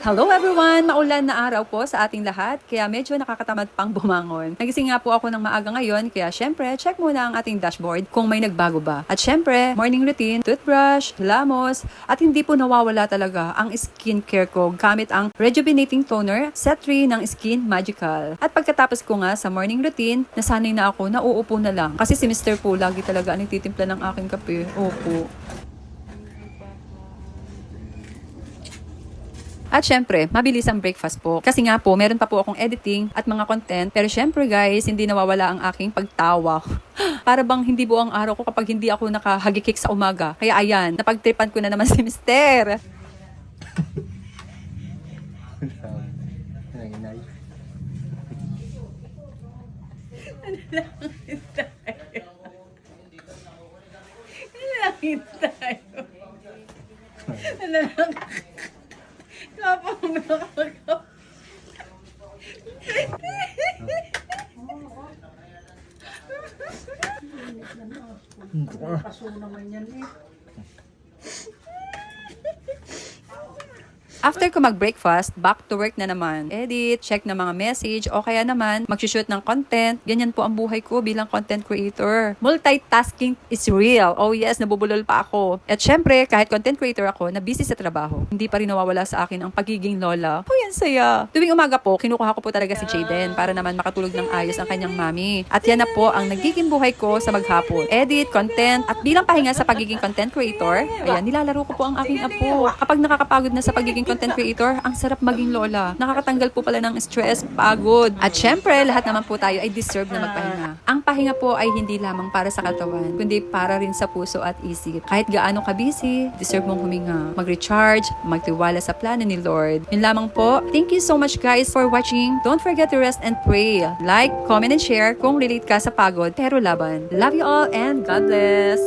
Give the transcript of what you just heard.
Hello everyone! Maulan na araw po sa ating lahat, kaya medyo nakakatamad pang bumangon. Nagising nga po ako ng maaga ngayon, kaya syempre, check muna ang ating dashboard kung may nagbago ba. At syempre, morning routine, toothbrush, hilamos, at hindi po nawawala talaga ang skincare ko gamit ang Rejuvenating Toner, Set 3 ng Skin Magical. At pagkatapos ko nga sa morning routine, nasanay na ako, nauupo na lang. Kasi si Mr. po lagi talaga ang nagtitimpla ng aking kape. Opo. At syempre, mabilis ang breakfast po. Kasi nga po, meron pa po akong editing at mga content. Pero syempre guys, hindi nawawala ang aking pagtawa. Para bang hindi buong araw ko kapag hindi ako nakahagikik sa umaga. Kaya ayan, napagtripan ko na naman si Mister. Langit tayo. Ano lang? Kapag nakakagaw. Kaso naman yan eh. After ko mag-breakfast, back to work na naman. Edit, check na mga message, o kaya naman, mag-shoot ng content. Ganyan po ang buhay ko bilang content creator. Multitasking is real. Oh yes, nabubulol pa ako. At syempre, kahit content creator ako, na busy sa trabaho, hindi pa rin nawawala sa akin ang pagiging lola. Oh, yan saya. Tuwing umaga po, kinukuha ko po talaga si Jaden para naman makatulog ng ayos ang kanyang mami. At yan na po ang nagiging buhay ko sa maghapon. Edit, content, at bilang pahinga sa pagiging content creator, ayan, nilalaro ko po ang aking apo. Kapag nakakapagod na sa pagiging content creator, ang sarap maging lola. Nakakatanggal po pala ng stress, pagod. At syempre, lahat naman po tayo ay deserve na magpahinga. Ang pahinga po ay hindi lamang para sa katawan, kundi para rin sa puso at isip. Kahit gaano ka busy, deserve mong huminga, mag-recharge, magtiwala sa plano ni Lord. Yun lamang po. Thank you so much guys for watching. Don't forget to rest and pray. Like, comment, and share kung relate ka sa pagod pero laban. Love you all and God bless!